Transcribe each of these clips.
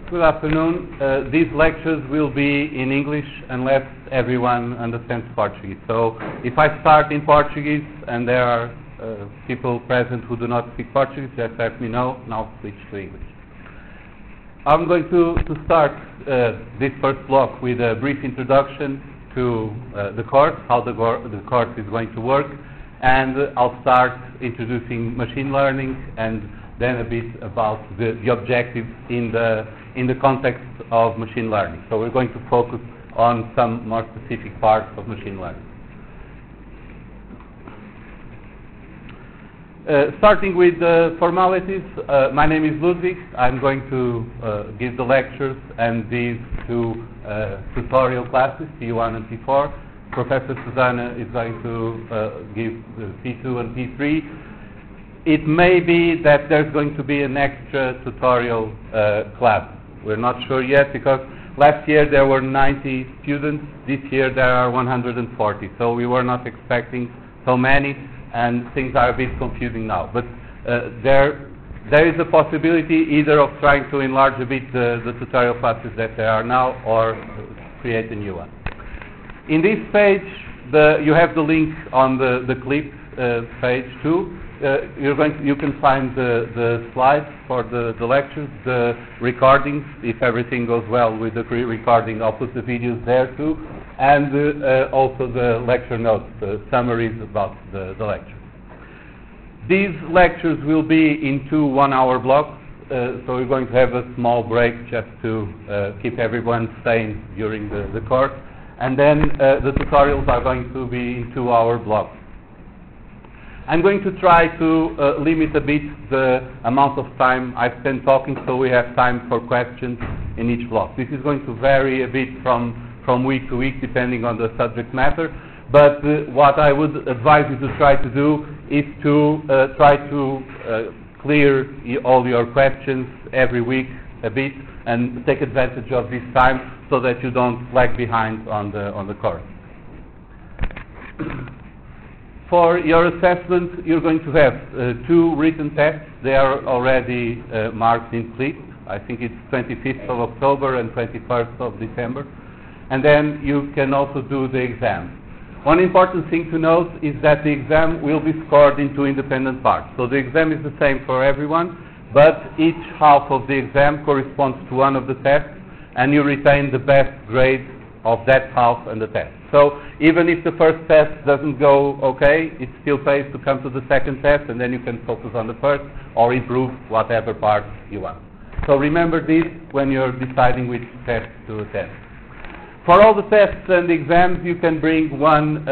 Good afternoon. These lectures will be in English unless everyone understands Portuguese. So if I start in Portuguese and there are people present who do not speak Portuguese, just let me know and I'll switch to English. I'm going to start this first block with a brief introduction to the course, how the course is going to work, and I'll start introducing machine learning and then a bit about the objectives in the context of machine learning. So we're going to focus on some more specific parts of machine learning. Starting with the formalities, my name is Ludwig. I'm going to give the lectures and these two tutorial classes, P1 and P4. Professor Susana is going to give P2 and P3. It may be that there's going to be an extra tutorial class. We're not sure yet because last year there were 90 students. This year there are 140. So we were not expecting so many, and things are a bit confusing now. But there is a possibility either of trying to enlarge a bit the tutorial classes that there are now or create a new one. In this page, you have the link on the clip page too. You can find the slides for the lectures, the recordings. If everything goes well with the recording, I'll put the videos there too, and also the lecture notes, the summaries about the lecture. These lectures will be in two one-hour blocks, so we're going to have a small break just to keep everyone sane during the course, and then the tutorials are going to be in 2-hour blocks. I'm going to try to limit a bit the amount of time I spend talking so we have time for questions in each block. This is going to vary a bit from week to week depending on the subject matter, but what I would advise you to try to do is to try to clear all your questions every week a bit and take advantage of this time so that you don't lag behind on the course. For your assessment, you're going to have 2 written tests. They are already marked in clip. I think it's 25th of October and 21st of December. And then you can also do the exam. One important thing to note is that the exam will be scored in 2 independent parts. So the exam is the same for everyone, but each half of the exam corresponds to one of the tests, and you retain the best grade of that half and the test. So even if the first test doesn't go okay, it still pays to come to the second test, and then you can focus on the first or improve whatever part you want. So remember this when you're deciding which test to attend. For all the tests and exams, you can bring one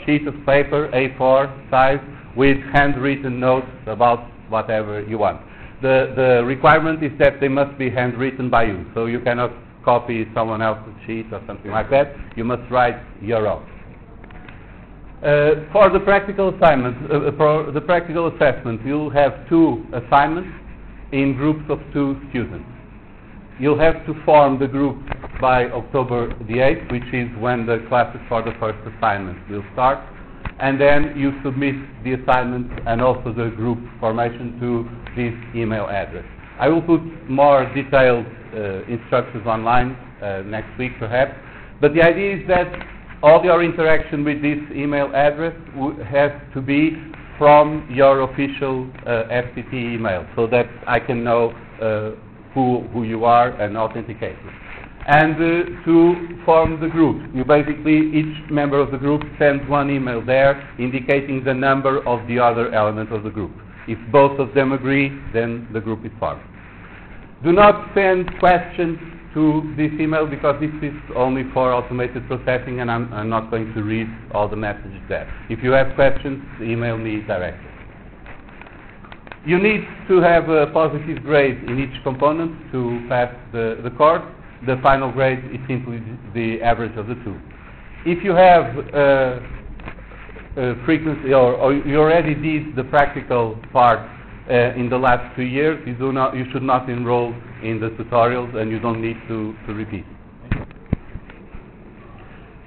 sheet of paper, A4 size, with handwritten notes about whatever you want. The requirement is that they must be handwritten by you, so you cannot copy someone else's sheet or something like that. You must write your own. For the practical assignment, the practical assessment, you'll have 2 assignments in groups of 2 students. You'll have to form the group by October the 8th, which is when the classes for the first assignment will start. And then you submit the assignment and also the group formation to this email address. I will put more detailed instructions online next week perhaps, but the idea is that all your interaction with this email address has to be from your official FTP email so that I can know who you are and authenticate you. And to form the group, you basically, each member of the group sends one email there indicating the number of the other element of the group. If both of them agree, then the group is formed. Do not send questions to this email because this is only for automated processing and I'm not going to read all the messages there. If you have questions, email me directly. You need to have a positive grade in each component to pass the course. The final grade is simply the average of the 2. If you have frequency or you already did the practical part in the last 2 years, you should not enroll in the tutorials and you don't need to repeat.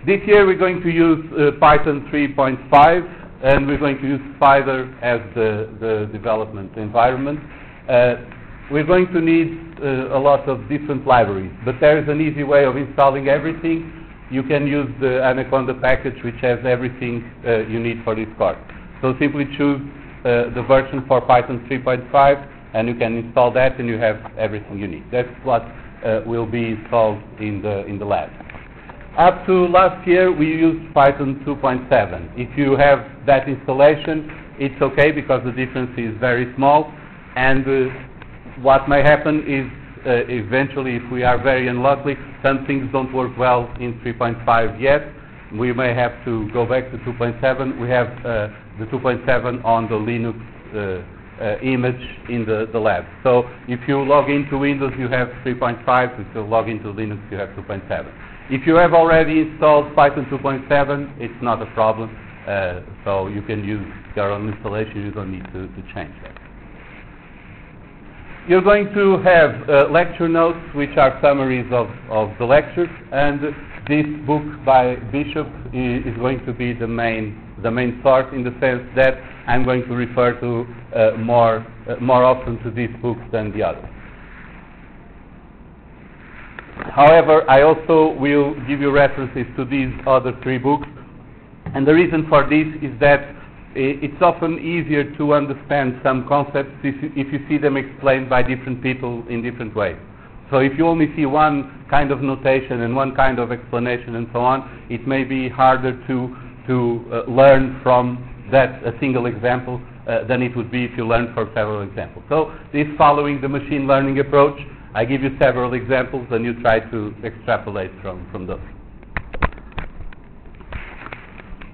This year we're going to use Python 3.5 and we're going to use Spyder as the development environment. we're going to need a lot of different libraries, but there is an easy way of installing everything. You can use the Anaconda package, which has everything you need for this course. So simply choose the version for Python 3.5, and you can install that, and you have everything you need. That's what will be installed in the lab. Up to last year, we used Python 2.7. If you have that installation, it's okay because the difference is very small, and what may happen is eventually, if we are very unlucky, some things don't work well in 3.5 yet. We may have to go back to 2.7. We have the 2.7 on the Linux image in the lab. So if you log into Windows, you have 3.5. If you log into Linux, you have 2.7. If you have already installed Python 2.7, it's not a problem. So you can use your own installation. You don't need to change that. You're going to have lecture notes, which are summaries of the lectures, and this book by Bishop is going to be the main source, in the sense that I'm going to refer to more often to these books than the others. However, I also will give you references to these other three books, and the reason for this is that it's often easier to understand some concepts if you see them explained by different people in different ways. So if you only see one kind of notation and one kind of explanation and so on, it may be harder to learn from that a single example than it would be if you learn from several examples. So this following the machine learning approach, I give you several examples and you try to extrapolate from those.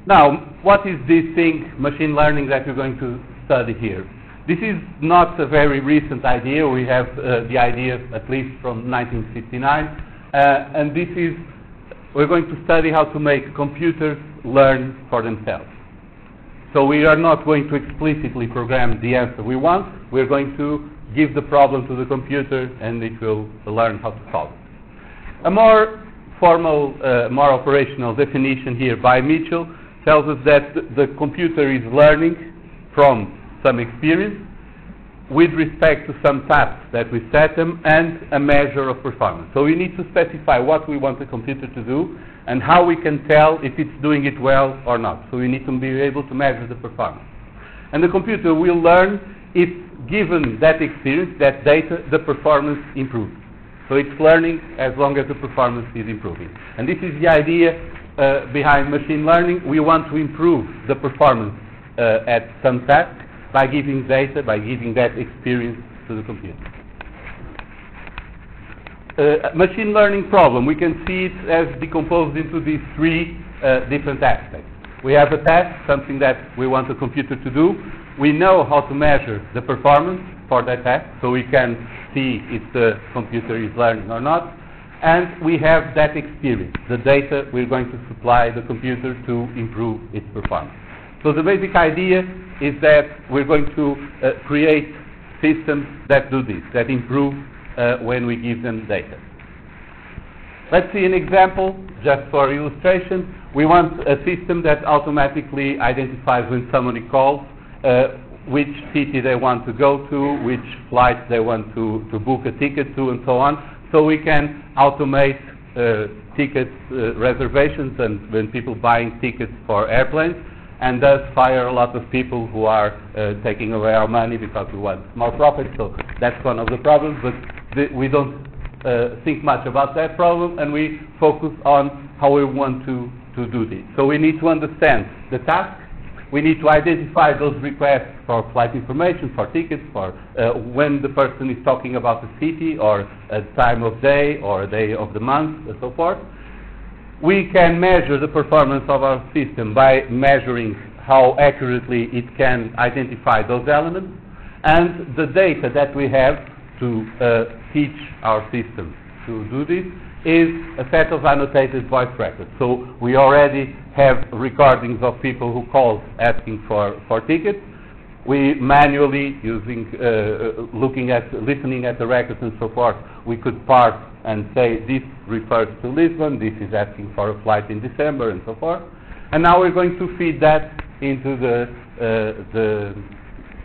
Now, what is this thing, machine learning, that we're going to study here? This is not a very recent idea. We have the idea at least from 1959. And this is, we're going to study how to make computers learn for themselves. So we are not going to explicitly program the answer we want. We're going to give the problem to the computer, and it will learn how to solve it. A more formal, more operational definition here by Mitchell tells us that the computer is learning from some experience with respect to some tasks that we set them and a measure of performance. So we need to specify what we want the computer to do and how we can tell if it's doing it well or not. So we need to be able to measure the performance. And the computer will learn if, given that experience, that data, the performance improves. So it's learning as long as the performance is improving. And this is the idea behind machine learning. We want to improve the performance at some task by giving data, by giving that experience to the computer. Machine learning problem, we can see it as decomposed into these three different aspects. We have a task, something that we want the computer to do. We know how to measure the performance for that task, so we can see if the computer is learning or not. And we have that experience, the data we're going to supply the computer to improve its performance. So the basic idea is that we're going to create systems that do this, that improve when we give them data. Let's see an example, just for illustration. We want a system that automatically identifies when somebody calls, which city they want to go to, which flight they want to book a ticket to, and so on. So we can automate ticket reservations and when people buying tickets for airplanes, and thus fire a lot of people who are taking away our money because we want more profit. So that's one of the problems, but we don't think much about that problem, and we focus on how we want to do this. So we need to understand the task. We need to identify those requests for flight information, for tickets, for when the person is talking about a city or a time of day or a day of the month and so forth. We can measure the performance of our system by measuring how accurately it can identify those elements, and the data that we have to teach our system to do this is a set of annotated voice records. So we already have recordings of people who called asking for tickets. We manually, using listening at the records and so forth, we could parse and say this refers to Lisbon, this is asking for a flight in December, and so forth. And now we're going to feed that into the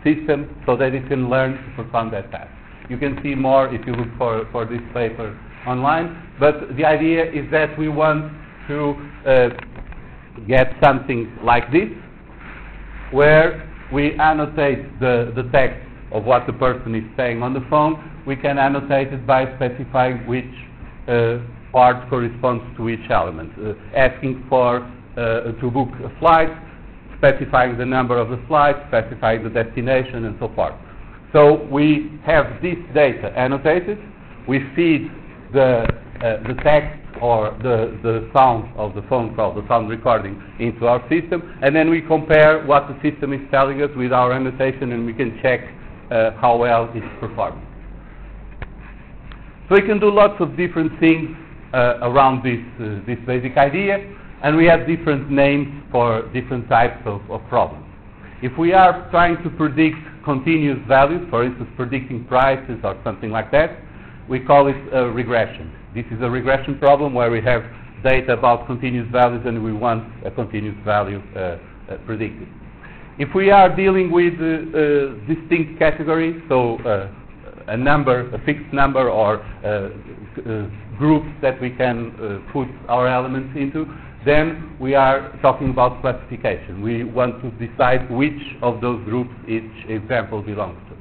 system so that it can learn to perform that task. You can see more if you look for this paper online. But the idea is that we want to get something like this, where we annotate the text of what the person is saying on the phone. We can annotate it by specifying which part corresponds to each element, asking for to book a flight, specifying the number of the flight, specifying the destination, and so forth. So we have this data annotated. We feed the text or the sound of the phone call, the sound recording, into our system, and then we compare what the system is telling us with our annotation, and we can check how well it's performing. So we can do lots of different things around this basic idea, and we have different names for different types of problems. If we are trying to predict continuous values, for instance, predicting prices or something like that, we call it a regression. This is a regression problem where we have data about continuous values and we want a continuous value predicted. If we are dealing with distinct categories, so a number, a fixed number, or groups that we can put our elements into, then we are talking about classification. We want to decide which of those groups each example belongs to.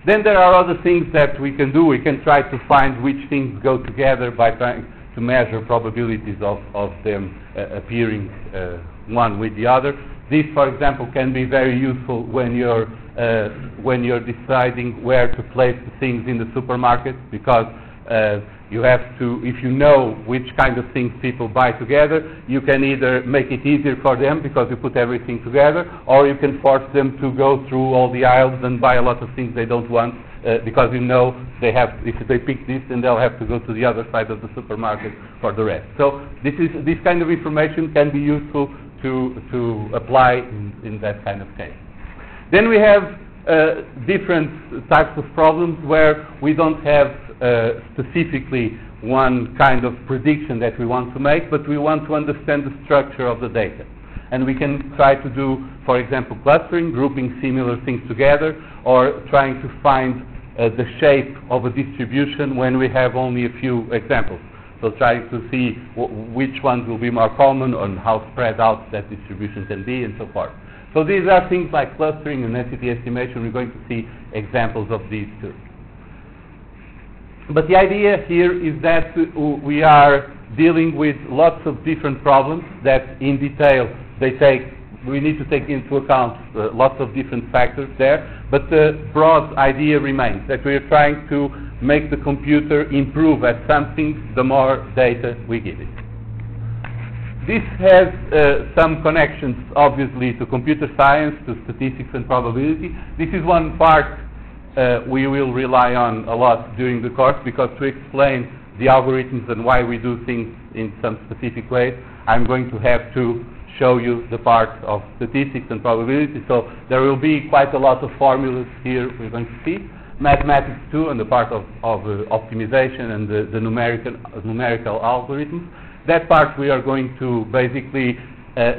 Then there are other things that we can do. We can try to find which things go together by trying to measure probabilities of them appearing one with the other. This, for example, can be very useful when you're deciding where to place the things in the supermarket, because you have to, if you know which kind of things people buy together, you can either make it easier for them because you put everything together, or you can force them to go through all the aisles and buy a lot of things they don't want, because you know they have, if they pick this, then they'll have to go to the other side of the supermarket for the rest. So this kind of information can be useful to apply in that kind of case. Then we have different types of problems where we don't have specifically one kind of prediction that we want to make, but we want to understand the structure of the data. And we can try to do, for example, clustering, grouping similar things together, or trying to find the shape of a distribution when we have only a few examples. So trying to see which ones will be more common and how spread out that distribution can be, and so forth. So these are things like clustering and density estimation. We're going to see examples of these too. But the idea here is that we are dealing with lots of different problems that in detail we need to take into account lots of different factors there, but the broad idea remains that we are trying to make the computer improve at something the more data we give it. This has some connections, obviously, to computer science, to statistics and probability. This is one part we will rely on a lot during the course, because to explain the algorithms and why we do things in some specific ways, I'm going to have to show you the part of statistics and probability. So there will be quite a lot of formulas here we're going to see. Mathematics too, and the part of optimization and the numerical algorithms. That part we are going to basically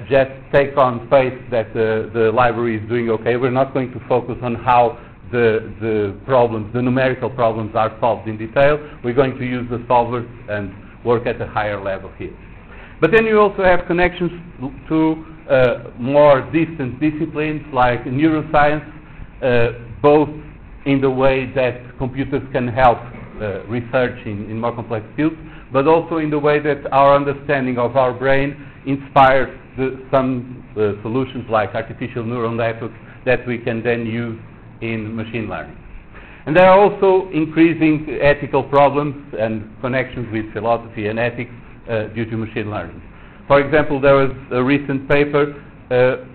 just take on faith that the library is doing okay. We're not going to focus on how the problems, the numerical problems, are solved in detail. We're going to use the solvers and work at a higher level here. But then you also have connections to more distant disciplines like neuroscience, both in the way that computers can help research in more complex fields, but also in the way that our understanding of our brain inspires some solutions like artificial neural networks that we can then use in machine learning. And there are also increasing ethical problems and connections with philosophy and ethics due to machine learning. For example, there was a recent paper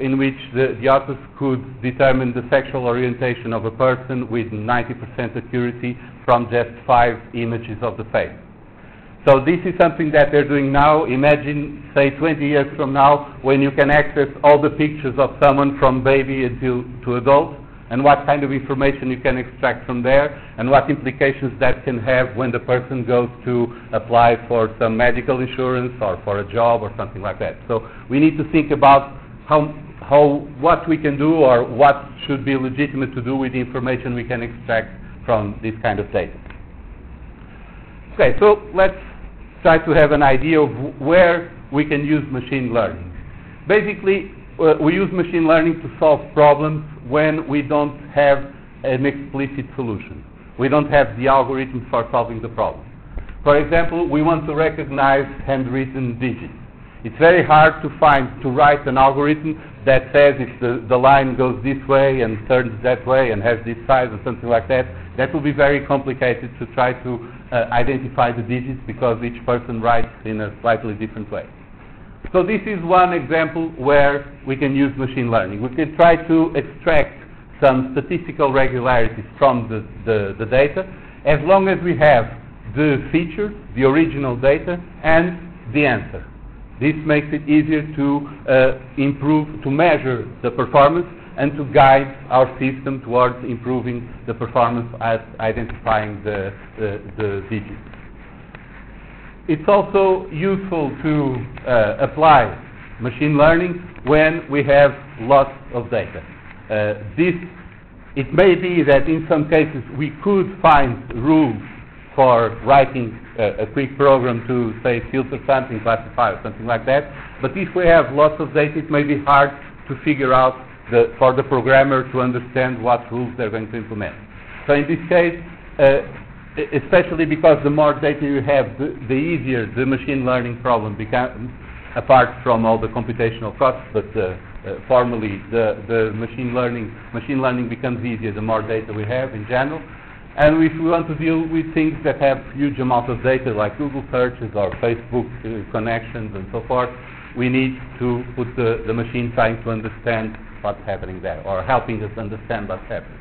in which the authors could determine the sexual orientation of a person with 90% accuracy from just 5 images of the face. So this is something that they're doing now. Imagine, say, 20 years from now, when you can access all the pictures of someone from baby until to adult, and what kind of information you can extract from there, and what implications that can have when the person goes to apply for some medical insurance or for a job or something like that. So we need to think about what we can do or what should be legitimate to do with the information we can extract from this kind of data. Okay, so let's try to have an idea of where we can use machine learning. Basically, we use machine learning to solve problems when we don't have an explicit solution. We don't have the algorithm for solving the problem. For example, we want to recognize handwritten digits. It's very hard to write an algorithm that says if the line goes this way and turns that way and has this size or something like that. That will be very complicated to try to identify the digits because each person writes in a slightly different way. So this is one example where we can use machine learning. We can try to extract some statistical regularities from the data as long as we have the features, the original data, and the answer. This makes it easier to measure the performance and to guide our system towards improving the performance at identifying the digits. It's also useful to apply machine learning when we have lots of data. It may be that in some cases we could find rules for writing a quick program to, say, filter something, classify, or something like that. But if we have lots of data, it may be hard to figure out for the programmer to understand what rules they're going to implement. So in this case, especially because the more data you have, the easier the machine learning problem becomes, apart from all the computational costs, but formally the machine learning becomes easier the more data we have in general. And if we want to deal with things that have huge amounts of data, like Google searches or Facebook connections and so forth, we need to put the machine trying to understand what's happening there, or helping us understand what's happening.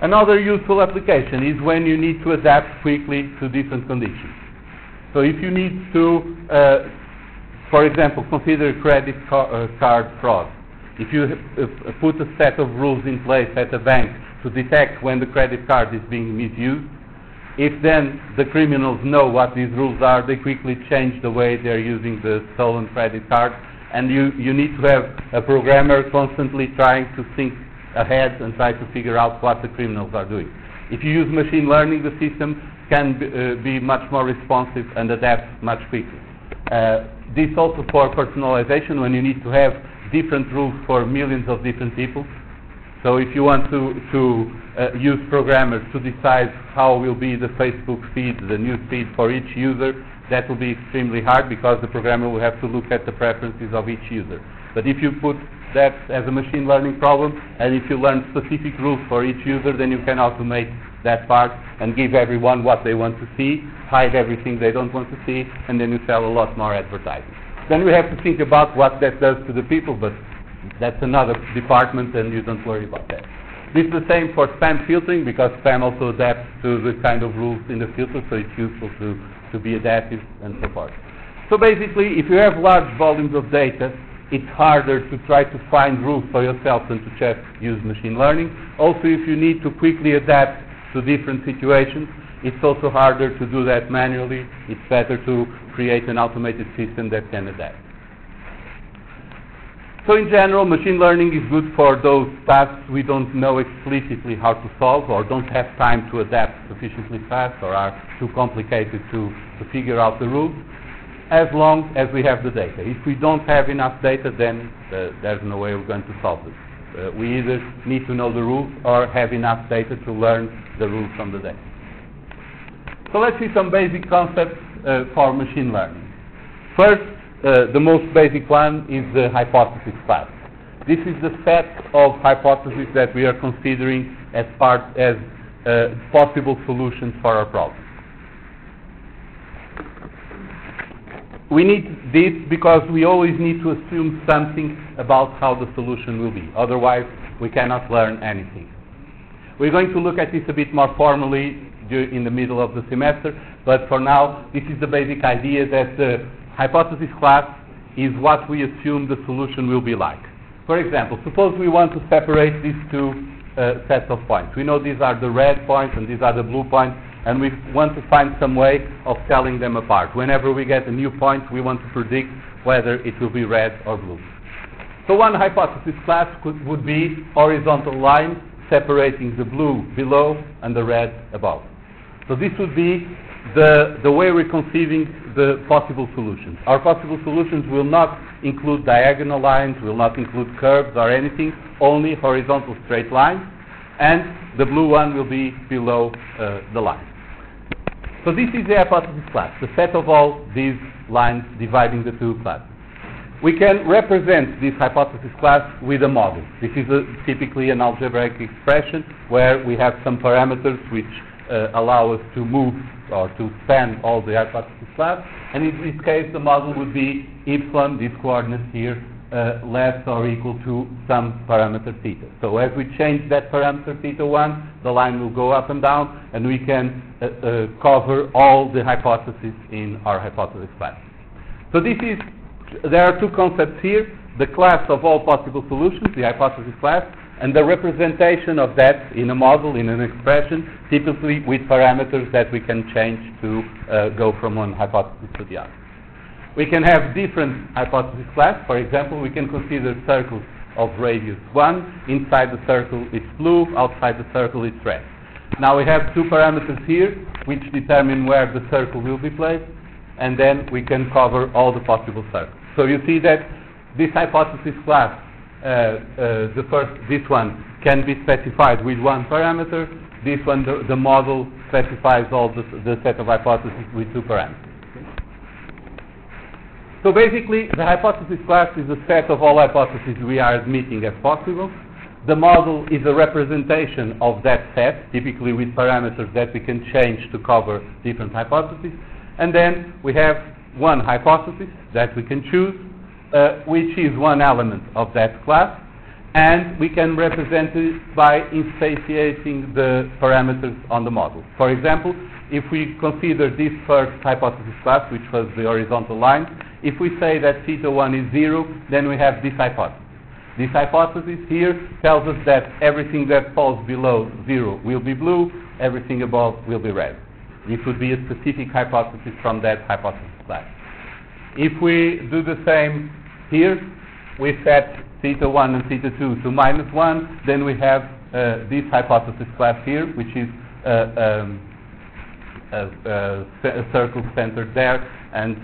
Another useful application is when you need to adapt quickly to different conditions. So if you need to, for example, consider credit card fraud. If you put a set of rules in place at a bank to detect when the credit card is being misused, if then the criminals know what these rules are, they quickly change the way they're using the stolen credit card, and you need to have a programmer constantly trying to think ahead and try to figure out what the criminals are doing. If you use machine learning, the system can be much more responsive and adapt much quicker. This also for personalization, when you need to have different rules for millions of different people. So if you want to use programmers to decide how will be the Facebook feed, the news feed for each user, that will be extremely hard because the programmer will have to look at the preferences of each user. But if you put that as a machine learning problem, and if you learn specific rules for each user, then you can automate that part and give everyone what they want to see, hide everything they don't want to see, and then you sell a lot more advertising. Then we have to think about what that does to the people, but that's another department and you don't worry about that. This is the same for spam filtering, because spam also adapts to the kind of rules in the filter, so it's useful to be adaptive and so forth. So basically, if you have large volumes of data, it's harder to try to find rules for yourself than to just use machine learning. Also, if you need to quickly adapt to different situations, it's also harder to do that manually. It's better to create an automated system that can adapt. So in general, machine learning is good for those tasks we don't know explicitly how to solve, or don't have time to adapt sufficiently fast, or are too complicated to figure out the rules, as long as we have the data. If we don't have enough data, then there's no way we're going to solve it. We either need to know the rules or have enough data to learn the rules from the data. So let's see some basic concepts for machine learning. First, the most basic one is the hypothesis class. This is the set of hypotheses that we are considering as possible solutions for our problem. We need this because we always need to assume something about how the solution will be. Otherwise, we cannot learn anything. We're going to look at this a bit more formally in the middle of the semester, but for now, this is the basic idea that the hypothesis class is what we assume the solution will be like. For example, suppose we want to separate these two sets of points. We know these are the red points and these are the blue points, and we want to find some way of telling them apart. Whenever we get a new point, we want to predict whether it will be red or blue. So one hypothesis class would be horizontal lines separating the blue below and the red above. So this would be the way we're conceiving the possible solutions. Our possible solutions will not include diagonal lines, will not include curves or anything, only horizontal straight lines, and the blue one will be below the line. So this is the hypothesis class, the set of all these lines dividing the two classes. We can represent this hypothesis class with a model. This is typically an algebraic expression where we have some parameters which allow us to move or to span all the hypothesis class, and in this case the model would be epsilon, this coordinate here, less or equal to some parameter theta. So as we change that parameter theta 1, the line will go up and down, and we can cover all the hypotheses in our hypothesis class. So there are two concepts here: the class of all possible solutions, the hypothesis class, and the representation of that in a model, in an expression, typically with parameters that we can change to go from one hypothesis to the other. We can have different hypothesis class. For example, we can consider circles of radius 1. Inside the circle it's blue, outside the circle it's red. Now we have two parameters here which determine where the circle will be placed, and then we can cover all the possible circles. So you see that this hypothesis class, this one can be specified with one parameter. This one, the model specifies all the set of hypotheses with two parameters. So basically, the hypothesis class is a set of all hypotheses we are admitting as possible. The model is a representation of that set, typically with parameters that we can change to cover different hypotheses. And then we have one hypothesis that we can choose, which is one element of that class, and we can represent it by instantiating the parameters on the model. For example, if we consider this first hypothesis class, which was the horizontal line, if we say that theta 1 is 0, then we have this hypothesis. This hypothesis here tells us that everything that falls below 0 will be blue, everything above will be red. This would be a specific hypothesis from that hypothesis class. If we do the same here, we set theta 1 and theta 2 to -1, then we have this hypothesis class here, which is a circle centered there, and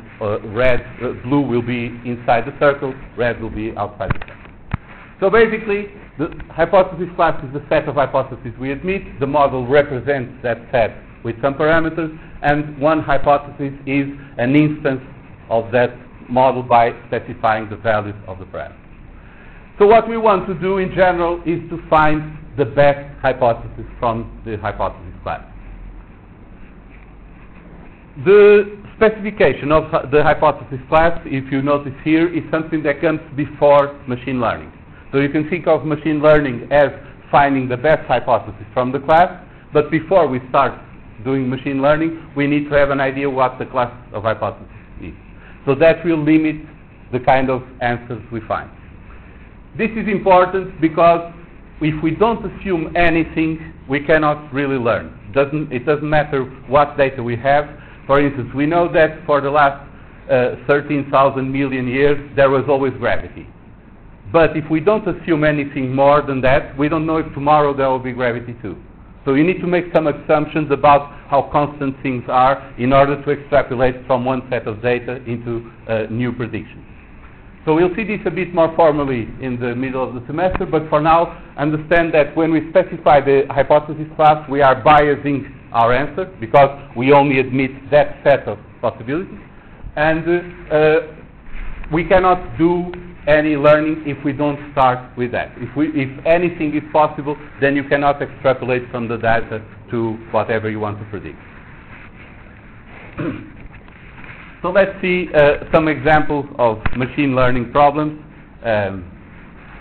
blue will be inside the circle, red will be outside the circle. So basically, the hypothesis class is the set of hypotheses we admit. The model represents that set with some parameters, and one hypothesis is an instance of that model by specifying the values of the parameters. So what we want to do in general is to find the best hypothesis from the hypothesis class. The specification of the hypothesis class, if you notice here, is something that comes before machine learning. So you can think of machine learning as finding the best hypothesis from the class, but before we start doing machine learning, we need to have an idea what the class of hypothesis is. So that will limit the kind of answers we find. This is important because if we don't assume anything, we cannot really learn. It doesn't matter what data we have. For instance, we know that for the last 13,000 million years, there was always gravity. But if we don't assume anything more than that, we don't know if tomorrow there will be gravity too. So you need to make some assumptions about how constant things are in order to extrapolate from one set of data into new predictions. So we'll see this a bit more formally in the middle of the semester, but for now, understand that when we specify the hypothesis class, we are biasing our answer because we only admit that set of possibilities, and we cannot do any learning if we don't start with that. If anything is possible, then you cannot extrapolate from the data to whatever you want to predict. So let's see some examples of machine learning problems.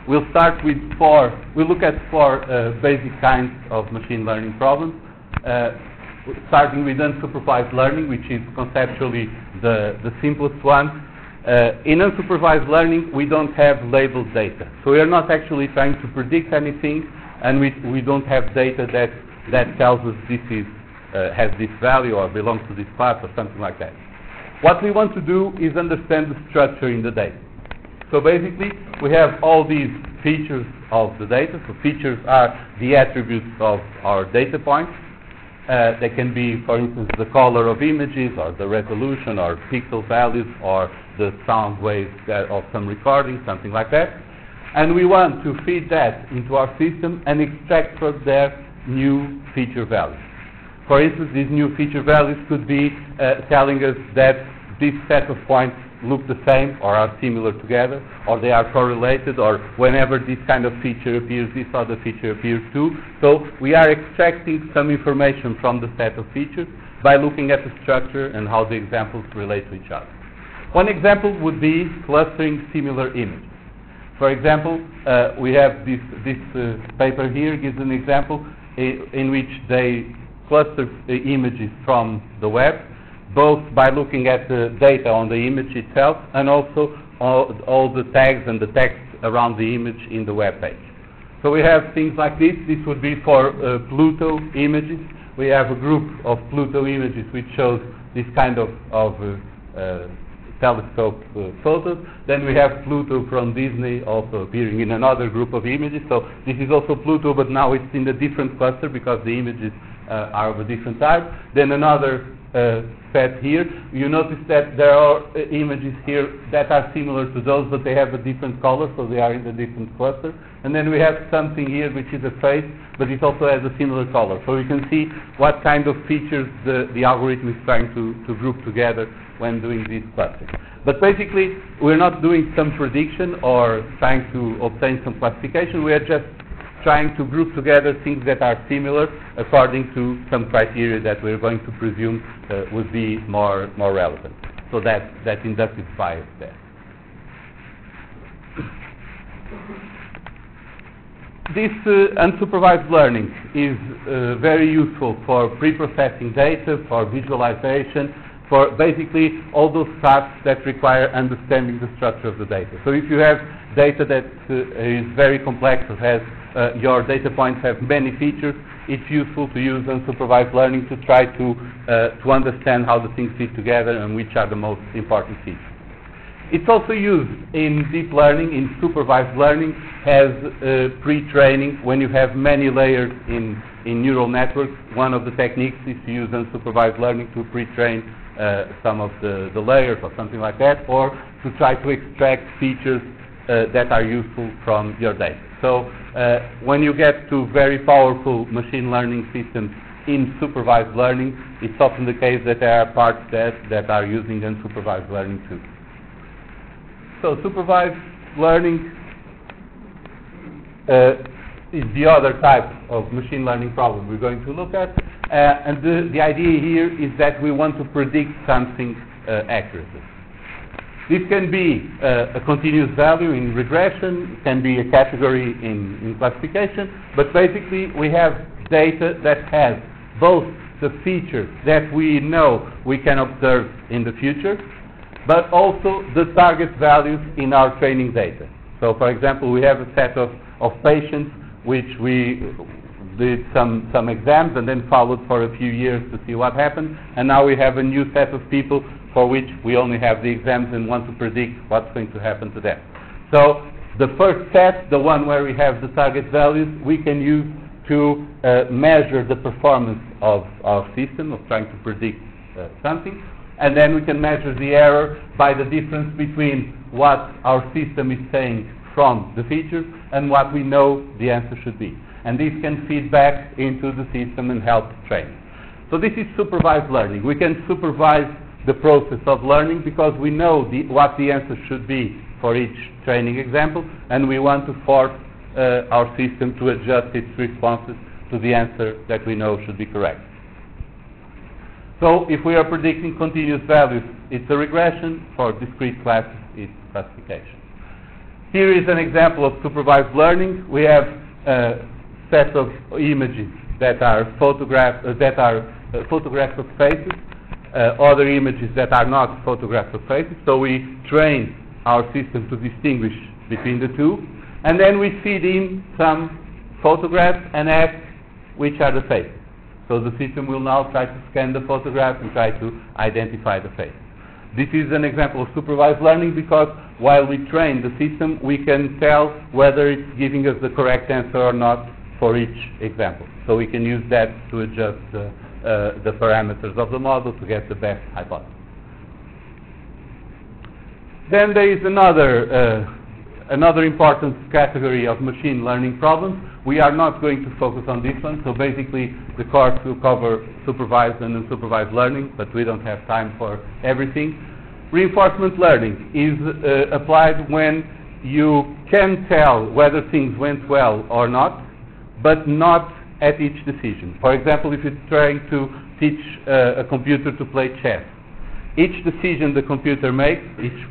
We'll start with we'll look at four basic kinds of machine learning problems, starting with unsupervised learning, which is conceptually the simplest one. In unsupervised learning, we don't have labeled data. So we are not actually trying to predict anything, and we don't have data that tells us this has this value or belongs to this class or something like that. What we want to do is understand the structure in the data. So basically, we have all these features of the data. So features are the attributes of our data points. They can be, for instance, the color of images, or the resolution, or pixel values, or the sound waves of some recording, something like that. And we want to feed that into our system and extract from there new feature values. For instance, these new feature values could be telling us that this set of points look the same or are similar together, or they are correlated, or whenever this kind of feature appears, this other feature appears too. So we are extracting some information from the set of features by looking at the structure and how the examples relate to each other. One example would be clustering similar images. For example, we have this paper here gives an example in which they cluster images from the web, both by looking at the data on the image itself and also all the tags and the text around the image in the web page. So we have things like this. This would be for Pluto images. We have a group of Pluto images which shows this kind of telescope photos. Then we have Pluto from Disney also appearing in another group of images. So this is also Pluto, but now it's in a different cluster because the images are of a different type. Then another set here. You notice that there are images here that are similar to those, but they have a different color, so they are in a different cluster. And then we have something here which is a face, but it also has a similar color. So you can see what kind of features the algorithm is trying to group together when doing this clustering. But basically, we're not doing some prediction or trying to obtain some classification. We are just trying to group together things that are similar according to some criteria that we're going to presume would be more relevant. So that inductive bias there. This unsupervised learning is very useful for pre-processing data, for visualization, for basically all those tasks that require understanding the structure of the data. So if you have data that is very complex, or has your data points have many features, it's useful to use unsupervised learning to try to understand how the things fit together and which are the most important features. It's also used in deep learning, in supervised learning, as pre-training. When you have many layers in neural networks, one of the techniques is to use unsupervised learning to pre-train some of the layers or something like that, or to try to extract features that are useful from your data. So when you get to very powerful machine learning systems in supervised learning, it's often the case that there are parts that are using unsupervised learning too. So supervised learning is the other type of machine learning problem we're going to look at. And the idea here is that we want to predict something accurately. This can be a continuous value in regression, it can be a category in classification, but basically we have data that has both the features that we know we can observe in the future, but also the target values in our training data. So for example, we have a set of patients which we did some exams and then followed for a few years to see what happened, and now we have a new set of people for which we only have the exams and want to predict what's going to happen to them. So the first set, the one where we have the target values, we can use to measure the performance of our system, of trying to predict something, and then we can measure the error by the difference between what our system is saying from the features and what we know the answer should be. And this can feed back into the system and help train. So this is supervised learning. We can supervise the process of learning because we know what the answer should be for each training example, and we want to force our system to adjust its responses to the answer that we know should be correct. So if we are predicting continuous values, it's a regression. For discrete classes, it's classification. Here is an example of supervised learning. We have a set of images that are photographs of faces, other images that are not photographs of faces. So we train our system to distinguish between the two, and then we feed in some photographs and ask which are the faces. So the system will now try to scan the photograph and try to identify the face. This is an example of supervised learning because while we train the system, we can tell whether it's giving us the correct answer or not for each example. So we can use that to adjust the parameters of the model to get the best hypothesis. Then there is another important category of machine learning problems. We are not going to focus on this one, so basically the course will cover supervised and unsupervised learning, but we don't have time for everything. Reinforcement learning is applied when you can tell whether things went well or not, but not at each decision. For example, if you're trying to teach a computer to play chess, each decision the computer makes,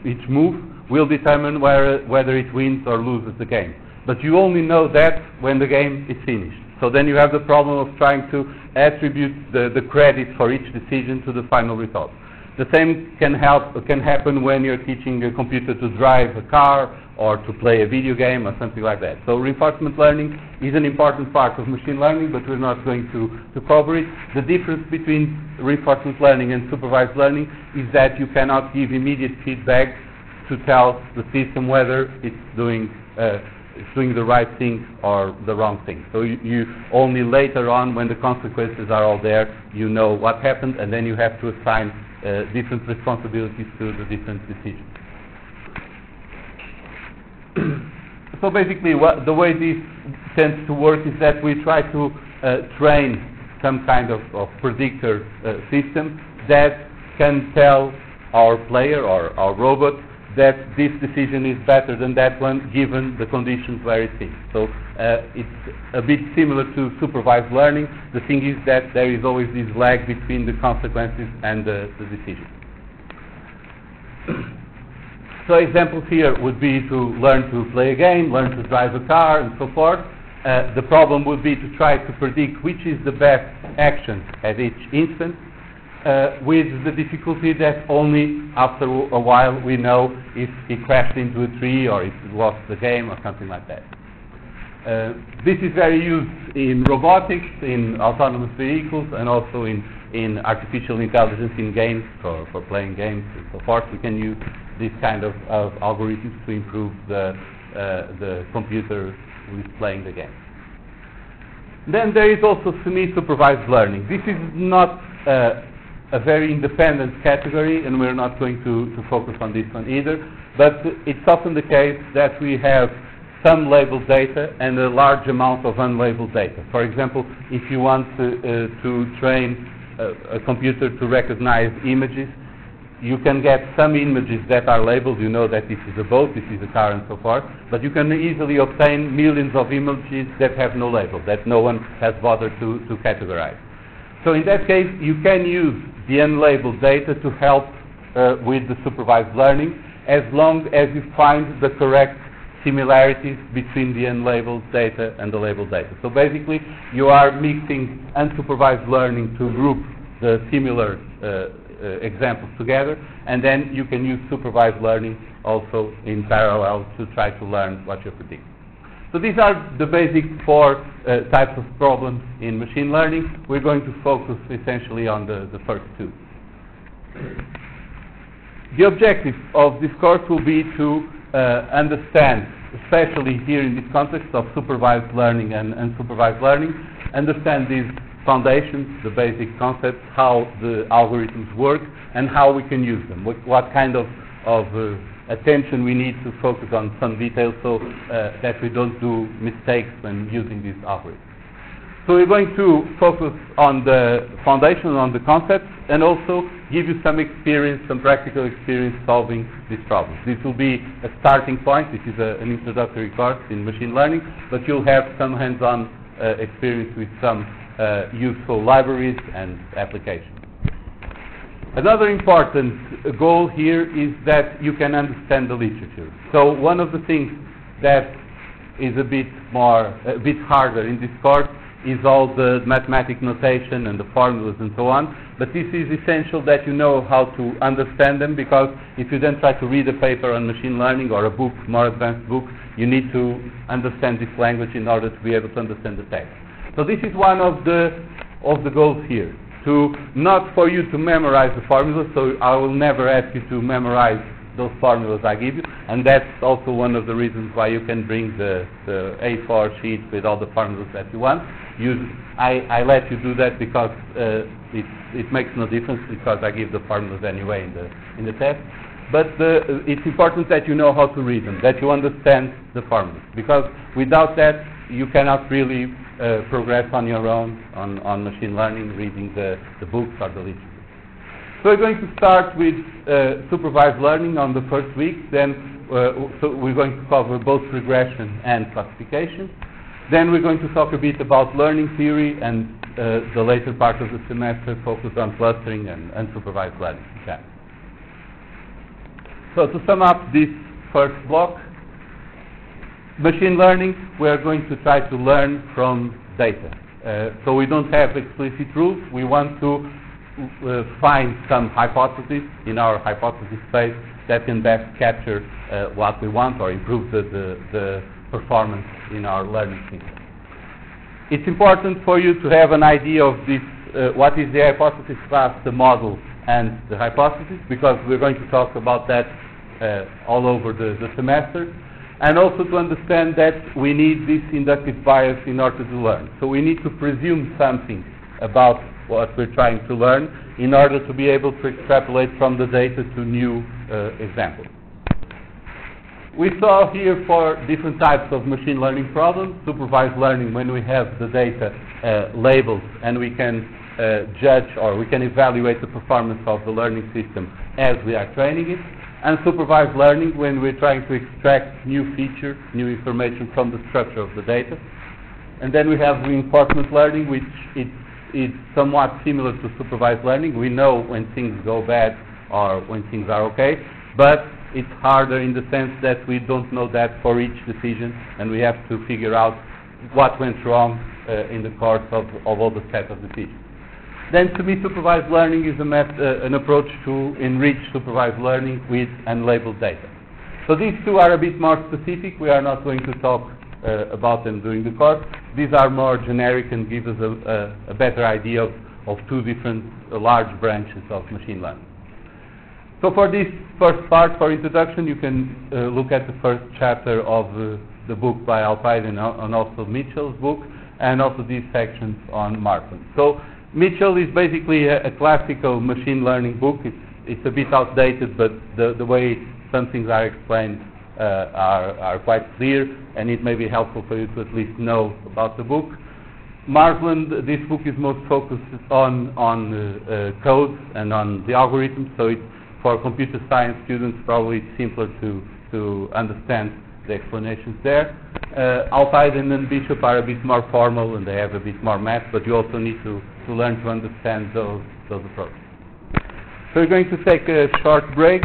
each move, will determine whether it wins or loses the game. But you only know that when the game is finished. So then you have the problem of trying to attribute the credit for each decision to the final result. The same can happen when you're teaching a computer to drive a car or to play a video game or something like that. So reinforcement learning is an important part of machine learning, but we're not going to cover it. The difference between reinforcement learning and supervised learning is that you cannot give immediate feedback to tell the system whether it's doing the right thing or the wrong thing. So you only later on, when the consequences are all there, you know what happened, and then you have to assign different responsibilities to the different decisions. So basically, the way this tends to work is that we try to train some kind of predictor system that can tell our player or our robot that this decision is better than that one given the conditions where it is. So it's a bit similar to supervised learning. The thing is that there is always this lag between the consequences and the decision. So examples here would be to learn to play a game, learn to drive a car, and so forth. The problem would be to try to predict which is the best action at each instant, with the difficulty that only after a while we know if he crashed into a tree or if he lost the game or something like that. This is very used in robotics, in autonomous vehicles, and also in artificial intelligence in games, for playing games and so forth. We can use this kind of algorithms to improve the computer who is playing the game. Then there is also semi-supervised learning. This is not a very independent category, and we're not going to focus on this one either, but it's often the case that we have some labeled data and a large amount of unlabeled data. For example, if you want to train a computer to recognize images, you can get some images that are labeled. You know that this is a boat, this is a car, and so forth, but you can easily obtain millions of images that have no label, that no one has bothered to categorize. So in that case, you can use the unlabeled data to help with the supervised learning, as long as you find the correct similarities between the unlabeled data and the labeled data. So basically, you are mixing unsupervised learning to group the similar examples together, and then you can use supervised learning also in parallel to try to learn what you're predicting. So these are the basic four types of problems in machine learning. We're going to focus essentially on the first two. The objective of this course will be to understand, especially here in this context of supervised learning and unsupervised learning, understand these foundations, the basic concepts, how the algorithms work, and how we can use them, what kind of attention we need to focus on some details so that we don't do mistakes when using these algorithms. So we're going to focus on the foundation, on the concepts, and also give you some experience, some practical experience solving these problems. This will be a starting point. This is an introductory course in machine learning, but you'll have some hands-on experience with some useful libraries and applications. Another important goal here is that you can understand the literature. So one of the things that is a bit harder in this course is all the mathematic notation and the formulas and so on. But this is essential that you know how to understand them, because if you then try to read a paper on machine learning or a book, more advanced book, you need to understand this language in order to be able to understand the text. So this is one of the goals here. to not for you to memorize the formulas, so I will never ask you to memorize those formulas I give you, and that's also one of the reasons why you can bring the A4 sheet with all the formulas that you want. I let you do that because it makes no difference, because I give the formulas anyway in the test. But it's important that you know how to read them, that you understand the formulas, because without that you cannot really progress on your own on machine learning, reading the books or the literature. So we're going to start with supervised learning on the first week. Then so we're going to cover both regression and classification. Then we're going to talk a bit about learning theory, and the later part of the semester focus on clustering and unsupervised learning. Okay. So to sum up this first block, machine learning, we are going to try to learn from data. So we don't have explicit rules. We want to find some hypothesis in our hypothesis space that can best capture what we want or improve the performance in our learning system. It's important for you to have an idea of this, what is the hypothesis class, the model, and the hypothesis, because we're going to talk about that all over the semester, and also to understand that we need this inductive bias in order to learn. So we need to presume something about what we're trying to learn in order to be able to extrapolate from the data to new examples. We saw here for different types of machine learning problems, supervised learning when we have the data labeled and we can judge or we can evaluate the performance of the learning system as we are training it, and supervised learning when we're trying to extract new features, new information from the structure of the data. And then we have reinforcement learning, which it's somewhat similar to supervised learning. We know when things go bad or when things are okay, but it's harder in the sense that we don't know that for each decision, and we have to figure out what went wrong in the course of all the set of decisions. Then semi-supervised learning is an approach to enrich supervised learning with unlabeled data. So these two are a bit more specific. We are not going to talk about them during the course. These are more generic and give us a better idea of two different large branches of machine learning. So for this first part, for introduction, you can look at the first chapter of the book by Alpide and also Mitchell's book, and also these sections on Markland. So Mitchell is basically a classical machine learning book. It's a bit outdated, but the way some things are explained are quite clear, and it may be helpful for you to at least know about the book. Markland, this book is most focused on code and on the algorithms, so it's for computer science students probably it's simpler to understand the explanations there. Alpide and then Bishop are a bit more formal and they have a bit more math, but you also need to learn to understand those approaches. So we're going to take a short break.